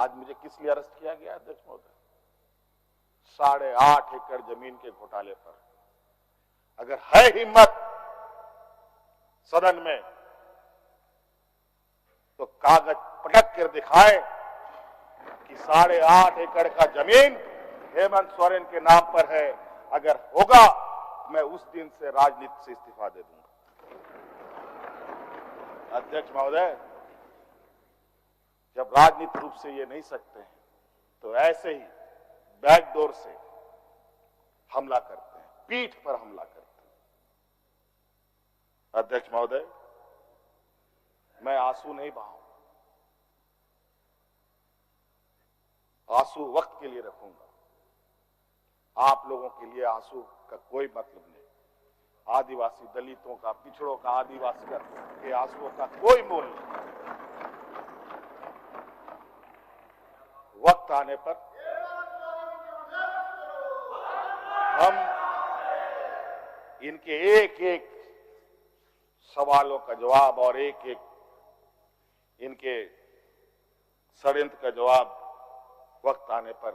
आज मुझे किस लिए अरेस्ट किया गया अध्यक्ष महोदय? 8.5 एकड़ जमीन के घोटाले पर। अगर है हिम्मत सदन में तो कागज पटक कर दिखाए कि 8.5 एकड़ का जमीन हेमंत सोरेन के नाम पर है। अगर होगा मैं उस दिन से राजनीति से इस्तीफा दे दूंगा। अध्यक्ष महोदय, जब राजनीतिक रूप से ये नहीं सकते हैं तो ऐसे ही बैकडोर से हमला करते हैं, पीठ पर हमला करते हैं। अध्यक्ष महोदय, मैं आंसू नहीं बहाऊं, आंसू वक्त के लिए रखूंगा। आप लोगों के लिए आंसू का कोई मतलब नहीं। आदिवासी दलितों का, पिछड़ों का, आदिवासी के आंसुओं का कोई मोल नहीं। वक्त आने पर हम इनके एक एक सवालों का जवाब और एक एक इनके षड्यंत्र का जवाब वक्त आने पर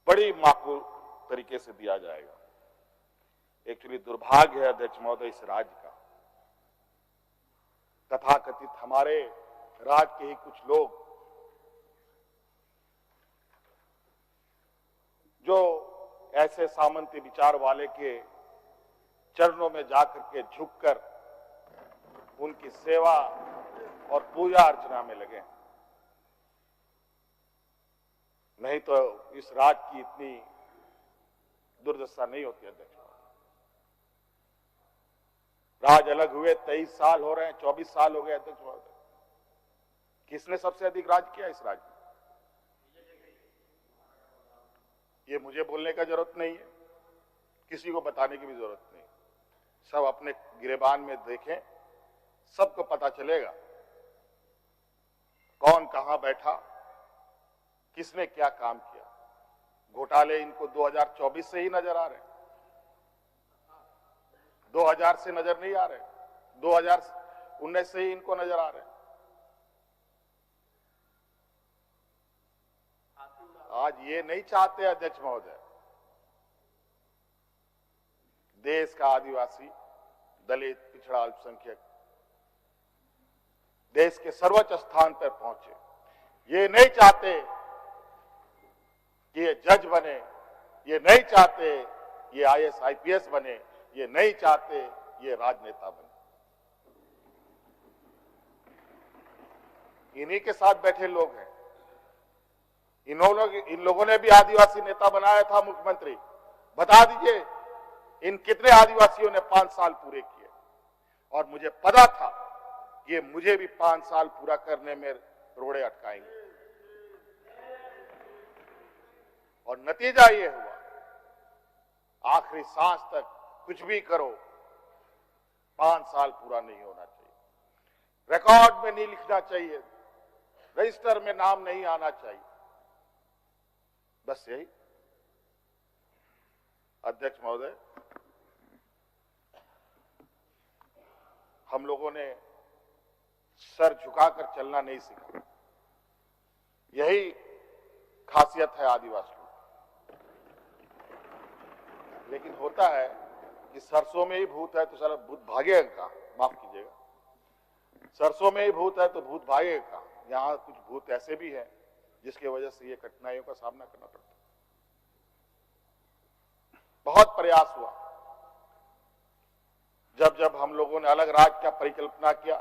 बड़ी माकूल तरीके से दिया जाएगा। एक्चुअली दुर्भाग्य है अध्यक्ष महोदय इस राज्य का, तथाकथित हमारे राज्य के ही कुछ लोग जो ऐसे सामंती विचार वाले के चरणों में जाकर के झुककर उनकी सेवा और पूजा अर्चना में लगे। नहीं तो इस राज्य की इतनी दुर्दशा नहीं होती अध्यक्ष। राज अलग हुए 23 साल हो रहे हैं, 24 साल हो गए अध्यक्ष महोदय। किसने सबसे अधिक राज किया इस राज्य में? ये मुझे बोलने का जरूरत नहीं है, किसी को बताने की भी जरूरत नहीं। सब अपने गिरेबान में देखें, सबको पता चलेगा कौन कहां बैठा, किसने क्या काम किया। घोटाले इनको 2024 से ही नजर आ रहे हैं, 2000 से नजर नहीं आ रहे, 2019 से ही इनको नजर आ रहे हैं। आज ये नहीं चाहते अध्यक्ष महोदय देश का आदिवासी, दलित, पिछड़ा, अल्पसंख्यक देश के सर्वोच्च स्थान पर पहुंचे। ये नहीं चाहते कि ये जज बने, ये नहीं चाहते ये आईएएस आईपीएस बने, ये नहीं चाहते ये राजनेता बने। इन्हीं के साथ बैठे लोग हैं। इन लोगों ने भी आदिवासी नेता बनाया था मुख्यमंत्री। बता दीजिए इन कितने आदिवासियों ने 5 साल पूरे किए। और मुझे पता था कि ये मुझे भी 5 साल पूरा करने में रोड़े अटकाएंगे। और नतीजा ये हुआ, आखिरी सांस तक कुछ भी करो 5 साल पूरा नहीं होना चाहिए, रिकॉर्ड में नहीं लिखना चाहिए, रजिस्टर में नाम नहीं आना चाहिए। बस यही। अध्यक्ष महोदय, हम लोगों ने सर झुकाकर चलना नहीं सीखा। यही खासियत है आदिवासियों। लेकिन होता है कि सरसों में ही भूत है तो सारा भूत भागेगा कहां? माफ कीजिएगा, सरसों में ही भूत है तो भूत भागेगा कहां? यहां कुछ भूत ऐसे भी हैं जिसकी वजह से ये कठिनाइयों का सामना करना पड़ता है। बहुत प्रयास हुआ, जब जब हम लोगों ने अलग राज्य का परिकल्पना किया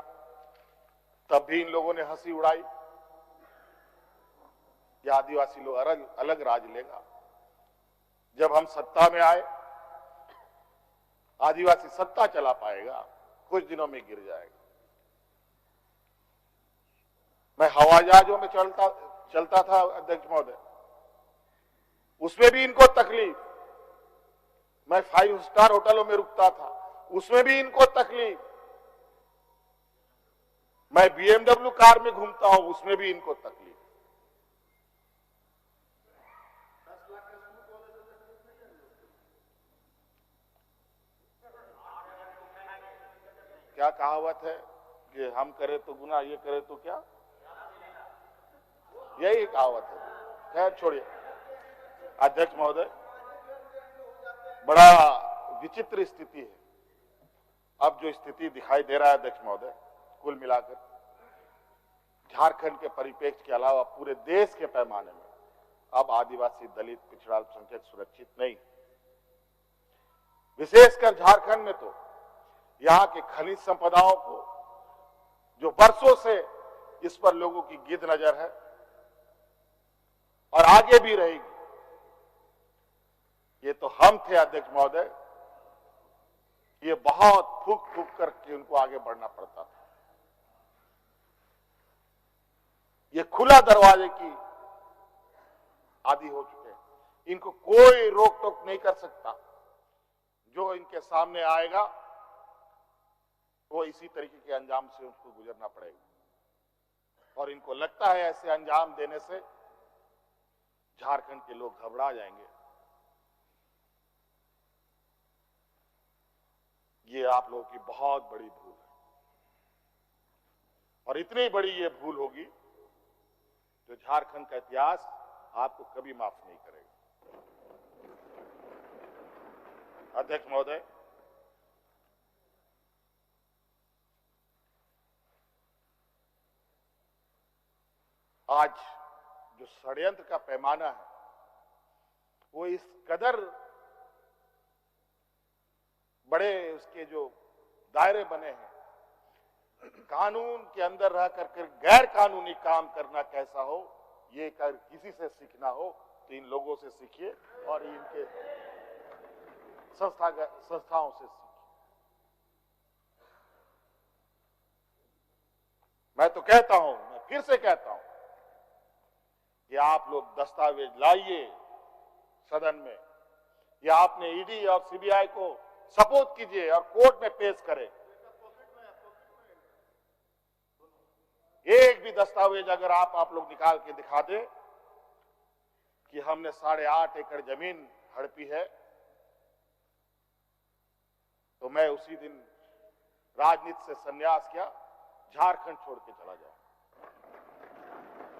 तब भी इन लोगों ने हंसी उड़ाई कि आदिवासी लोग अलग राज्य लेगा। जब हम सत्ता में आए, आदिवासी सत्ता चला पाएगा, कुछ दिनों में गिर जाएगा। मैं हवाई जहाजों में चलता था अध्यक्ष महोदय, उसमें भी इनको तकलीफ। मैं 5 स्टार होटलों में रुकता था, उसमें भी इनको तकलीफ। मैं बीएमडब्ल्यू कार में घूमता हूं, उसमें भी इनको तकलीफ। क्या कहावत है कि हम करें तो गुनाह, ये करे तो क्या? यही कहावत है। खैर छोड़िए। अध्यक्ष महोदय, बड़ा विचित्र स्थिति है। अब जो स्थिति दिखाई दे रहा है अध्यक्ष महोदय, कुल मिलाकर झारखंड के परिप्रेक्ष्य के अलावा पूरे देश के पैमाने में अब आदिवासी, दलित, पिछड़ा, अल्पसंख्यक सुरक्षित नहीं। विशेषकर झारखंड में तो यहां के खनिज संपदाओं को, जो वर्षों से इस पर लोगों की गिद्ध नजर है और आगे भी रहेगी। ये तो हम थे अध्यक्ष महोदय, ये बहुत फूक फूक करके उनको आगे बढ़ना पड़ता था। ये खुला दरवाजे की आदि हो चुके हैं। इनको कोई रोक टोक नहीं कर सकता। जो इनके सामने आएगा वो इसी तरीके के अंजाम से उसको गुजरना पड़ेगा। और इनको लगता है ऐसे अंजाम देने से झारखंड के लोग घबरा जाएंगे। ये आप लोगों की बहुत बड़ी भूल है, और इतनी बड़ी ये भूल होगी जो झारखंड का इतिहास आपको कभी माफ नहीं करेगा। अध्यक्ष महोदय, आज जो षड्यंत्र का पैमाना है वो इस कदर बड़े उसके जो दायरे बने हैं, कानून के अंदर रह कर गैर कानूनी काम करना कैसा हो, ये कर किसी से सीखना हो तो इन लोगों से सीखिए और इनके संस्थाओं से सीखिए। मैं तो कहता हूं, मैं फिर से कहता हूं कि आप लोग दस्तावेज लाइए सदन में, या आपने ईडी और सीबीआई को सपोर्ट कीजिए और कोर्ट में पेश करें। एक भी दस्तावेज अगर आप लोग निकाल के दिखा दें कि हमने 8.5 एकड़ जमीन हड़पी है, तो मैं उसी दिन राजनीति से संन्यास किया, झारखंड छोड़ के चला जाऊं।